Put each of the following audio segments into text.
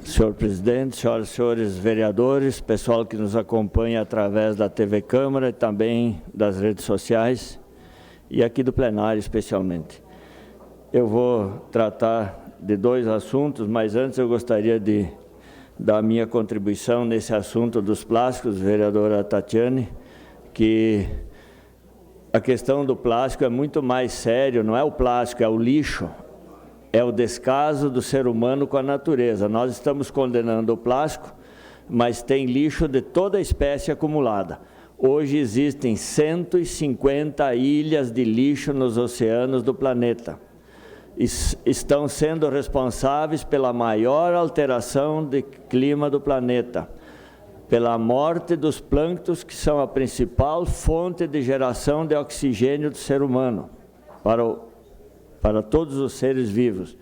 Senhor presidente, senhoras e senhores vereadores, pessoal que nos acompanha através da TV Câmara e também das redes sociais e aqui do plenário especialmente. Eu vou tratar de dois assuntos, mas antes eu gostaria de dar a minha contribuição nesse assunto dos plásticos, vereadora Tatiane, que a questão do plástico é muito mais sério, não é o plástico, é o lixo. É o descaso do ser humano com a natureza. Nós estamos condenando o plástico, mas tem lixo de toda a espécie acumulada. Hoje existem 150 ilhas de lixo nos oceanos do planeta. Estão sendo responsáveis pela maior alteração de clima do planeta, pela morte dos plânctons, que são a principal fonte de geração de oxigênio do ser humano, para todos os seres vivos.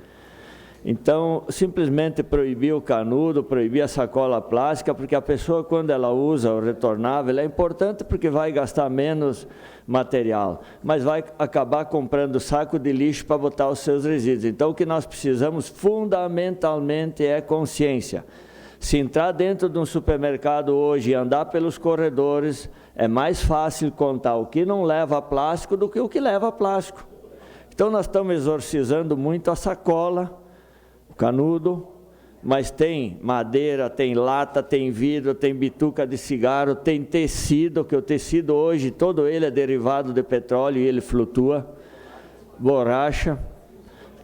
Então, simplesmente proibir o canudo, proibir a sacola plástica, porque a pessoa, quando ela usa o retornável, é importante porque vai gastar menos material, mas vai acabar comprando saco de lixo para botar os seus resíduos. Então, o que nós precisamos fundamentalmente é consciência. Se entrar dentro de um supermercado hoje e andar pelos corredores, é mais fácil contar o que não leva plástico do que o que leva plástico. Então, nós estamos exorcizando muito a sacola, o canudo, mas tem madeira, tem lata, tem vidro, tem bituca de cigarro, tem tecido, que o tecido hoje, todo ele é derivado de petróleo e ele flutua, borracha,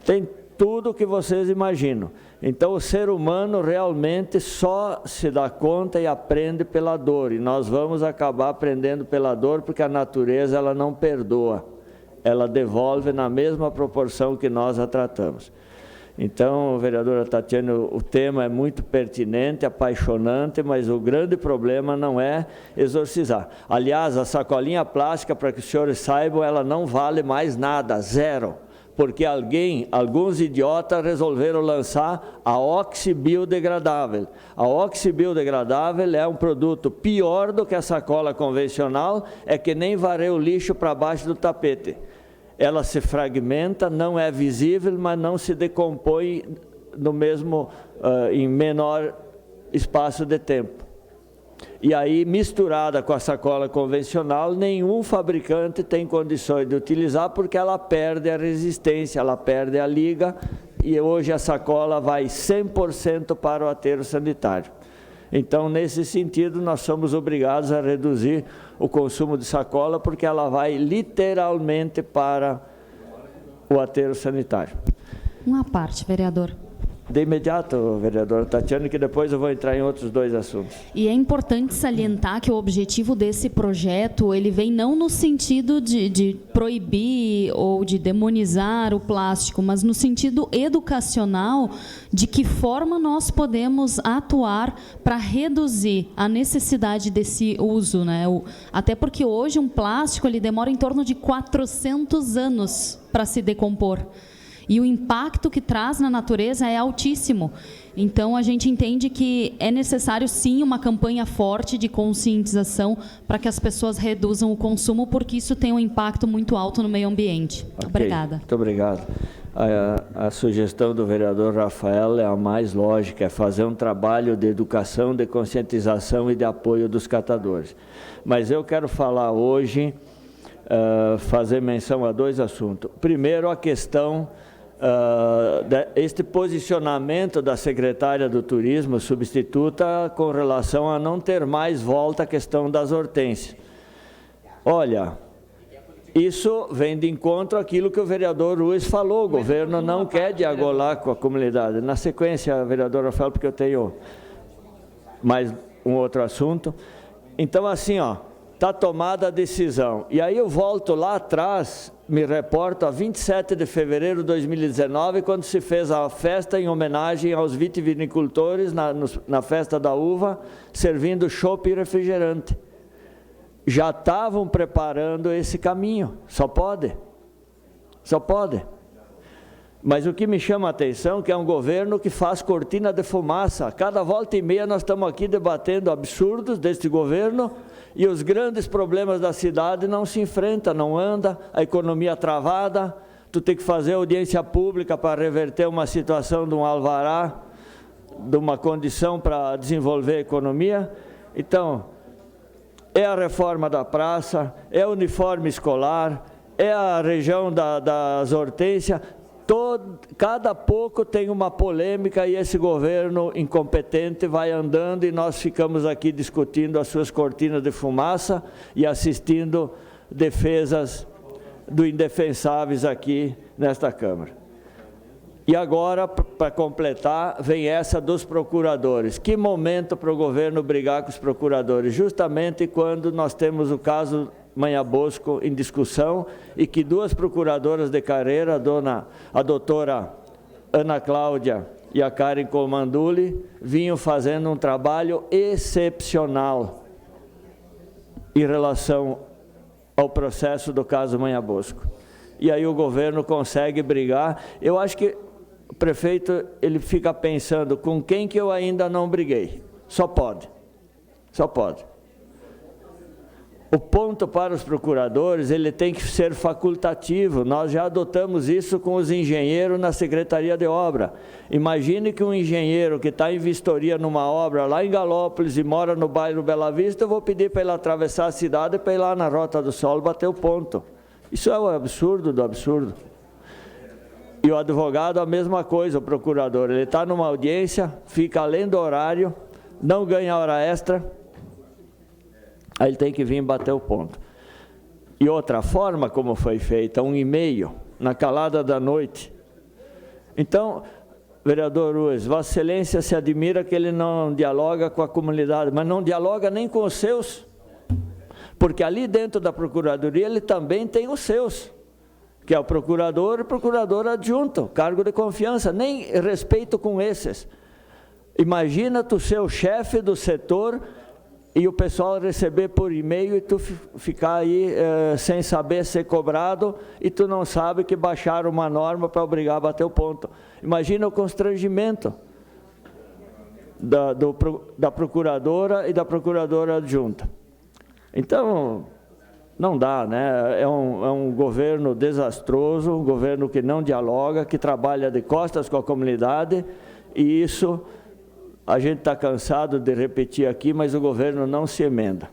tem tudo o que vocês imaginam. Então, o ser humano realmente só se dá conta e aprende pela dor, e nós vamos acabar aprendendo pela dor, porque a natureza ela não perdoa. Ela devolve na mesma proporção que nós a tratamos. Então, vereadora Tatiane, o tema é muito pertinente, apaixonante, mas o grande problema não é exorcizar. Aliás, a sacolinha plástica, para que os senhores saibam, ela não vale mais nada, zero. Porque alguns idiotas resolveram lançar a oxibiodegradável. A oxibiodegradável é um produto pior do que a sacola convencional, é que nem varrer o lixo para baixo do tapete. Ela se fragmenta, não é visível, mas não se decompõe no mesmo, em menor espaço de tempo. E aí, misturada com a sacola convencional, nenhum fabricante tem condições de utilizar, porque ela perde a resistência, ela perde a liga, e hoje a sacola vai 100% para o aterro sanitário. Então, nesse sentido, nós somos obrigados a reduzir o consumo de sacola, porque ela vai literalmente para o aterro sanitário. Uma parte, vereador. De imediato, vereadora Tatiane, que depois eu vou entrar em outros dois assuntos. E é importante salientar que o objetivo desse projeto, ele vem não no sentido de proibir ou de demonizar o plástico, mas no sentido educacional de que forma nós podemos atuar para reduzir a necessidade desse uso, né? Até porque hoje um plástico ele demora em torno de 400 anos para se decompor. E o impacto que traz na natureza é altíssimo. Então, a gente entende que é necessário, sim, uma campanha forte de conscientização para que as pessoas reduzam o consumo, porque isso tem um impacto muito alto no meio ambiente. Okay. Obrigada. Muito obrigado. A sugestão do vereador Rafael é a mais lógica, é fazer um trabalho de educação, de conscientização e de apoio dos catadores. Mas eu quero falar hoje, fazer menção a dois assuntos. Primeiro, a questão... este posicionamento da secretária do Turismo, substituta, com relação a não ter mais volta a questão das hortênsias. Olha, isso vem de encontro àquilo que o vereador Ruiz falou, o governo não quer dialogar com a comunidade. Na sequência, vereador Rafael, porque eu tenho mais um outro assunto. Então, assim, está tomada a decisão. E aí eu volto lá atrás, me reporto a 27 de fevereiro de 2019, quando se fez a festa em homenagem aos vitivinicultores na festa da uva, servindo chopp e refrigerante. Já estavam preparando esse caminho, só pode. Mas o que me chama a atenção é que é um governo que faz cortina de fumaça. Cada volta e meia nós estamos aqui debatendo absurdos deste governo, e os grandes problemas da cidade não se enfrentam, não anda, a economia travada, tu tem que fazer audiência pública para reverter uma situação de um alvará de uma condição para desenvolver a economia. Então, é a reforma da praça, é o uniforme escolar, é a região das hortênsias. Cada pouco tem uma polêmica e esse governo incompetente vai andando e nós ficamos aqui discutindo as suas cortinas de fumaça e assistindo defesas do indefensáveis aqui nesta Câmara. E agora, para completar, vem essa dos procuradores. Que momento para o governo brigar com os procuradores? Justamente quando nós temos o caso Manha Bosco em discussão e que duas procuradoras de carreira, a doutora Ana Cláudia e a Karen Comanduli, vinham fazendo um trabalho excepcional em relação ao processo do caso Manha Bosco. E aí o governo consegue brigar. Eu acho que o prefeito ele fica pensando com quem que eu ainda não briguei. Só pode. O ponto para os procuradores, ele tem que ser facultativo. Nós já adotamos isso com os engenheiros na Secretaria de Obra. Imagine que um engenheiro que está em vistoria numa obra lá em Galópolis e mora no bairro Bela Vista, eu vou pedir para ele atravessar a cidade para ir lá na Rota do Sol bater o ponto. Isso é o absurdo do absurdo. E o advogado, a mesma coisa, o procurador. Ele está numa audiência, fica além do horário, não ganha hora extra, aí ele tem que vir bater o ponto. E outra forma como foi feita, um e-mail, na calada da noite. Então, vereador Ruas, Vossa Excelência se admira que ele não dialoga com a comunidade, mas não dialoga nem com os seus, porque ali dentro da Procuradoria ele também tem os seus, que é o procurador e procurador adjunto, cargo de confiança, nem respeito com esses. Imagina tu ser o chefe do setor e o pessoal receber por e-mail e tu ficar aí sem saber ser cobrado e tu não sabe que baixaram uma norma para obrigar a bater o ponto. Imagina o constrangimento da procuradora e da procuradora adjunta. Então, não dá, né? É um governo desastroso, um governo que não dialoga, que trabalha de costas com a comunidade, e isso a gente está cansado de repetir aqui, mas o governo não se emenda.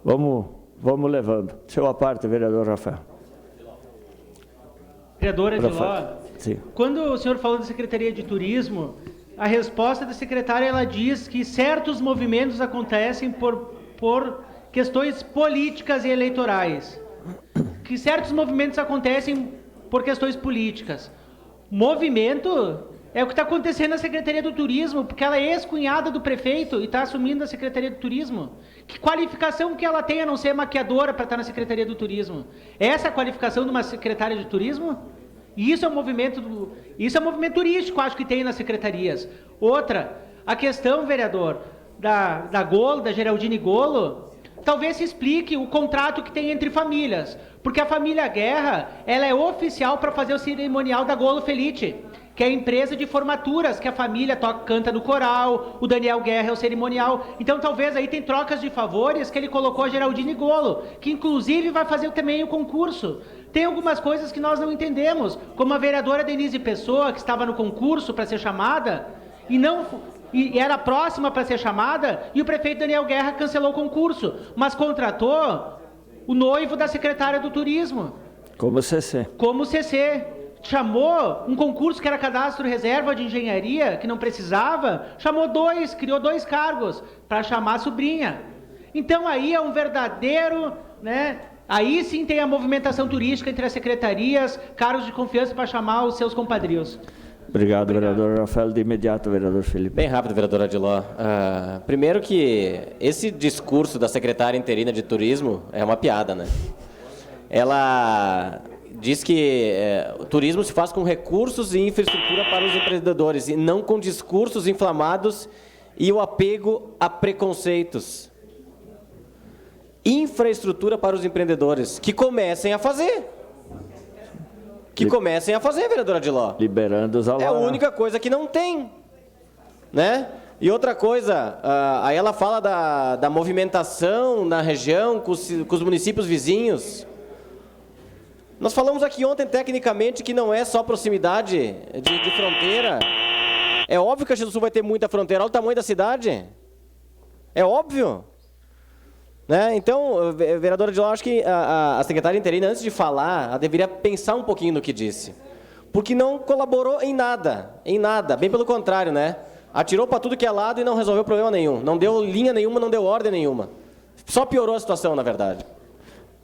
Vamos levando. Seu à parte, vereador Rafael. Vereadora Ediló, sim. Quando o senhor falou da Secretaria de Turismo, a resposta da secretária, ela diz que certos movimentos acontecem por questões políticas e eleitorais. Que certos movimentos acontecem por questões políticas. Movimento é o que está acontecendo na Secretaria do Turismo, porque ela é ex-cunhada do prefeito e está assumindo a Secretaria do Turismo. Que qualificação que ela tem a não ser maquiadora para estar na Secretaria do Turismo? Essa é a qualificação de uma secretária de turismo? E isso é um movimento turístico, acho que tem nas secretarias. Outra, a questão, vereador, da Golo, da Geraldine Golo, talvez se explique o contrato que tem entre famílias, porque a família Guerra, ela é oficial para fazer o cerimonial da Golo Felite, que é a empresa de formaturas, que a família canta no coral, o Daniel Guerra é o cerimonial. Então talvez aí tem trocas de favores que ele colocou a Geraldine Golo, que inclusive vai fazer também o concurso. Tem algumas coisas que nós não entendemos, como a vereadora Denise Pessoa, que estava no concurso para ser chamada, e era próxima para ser chamada, e o prefeito Daniel Guerra cancelou o concurso, mas contratou o noivo da secretária do Turismo. Como CC. Chamou um concurso que era cadastro reserva de engenharia, que não precisava, criou 2 cargos para chamar a sobrinha. Então aí é um verdadeiro, né? Aí sim tem a movimentação turística entre as secretarias, cargos de confiança para chamar os seus compadrios. Obrigado, vereador Rafael. De imediato, vereador Felipe. Bem rápido, vereador Adiló. Primeiro que esse discurso da secretária interina de turismo é uma piada, né? Ela diz que o turismo se faz com recursos e infraestrutura para os empreendedores e não com discursos inflamados e o apego a preconceitos. Infraestrutura para os empreendedores, que comecem a fazer. Vereador Adiló. Liberando os É a única coisa que não tem, né? E outra coisa, aí ela fala da movimentação na região com os municípios vizinhos. Nós falamos aqui ontem, tecnicamente, que não é só proximidade de fronteira. É óbvio que Caxias do Sul vai ter muita fronteira. Olha o tamanho da cidade. É óbvio. Né? Então, vereadora Dilma, acho que a secretária interina, antes de falar, ela deveria pensar um pouquinho no que disse. Porque não colaborou em nada. Bem pelo contrário, né? Atirou para tudo que é lado e não resolveu problema nenhum. Não deu linha nenhuma, não deu ordem nenhuma. Só piorou a situação, na verdade.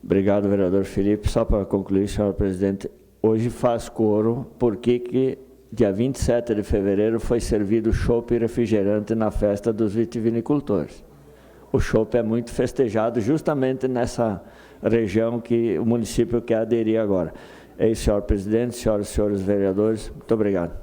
Obrigado, vereador Felipe. Só para concluir, senhor presidente, hoje faz coro porque dia 27 de fevereiro foi servido chopp e refrigerante na festa dos vitivinicultores. O chopp é muito festejado justamente nessa região que o município quer aderir agora. É isso, senhor presidente, senhoras e senhores vereadores. Muito obrigado.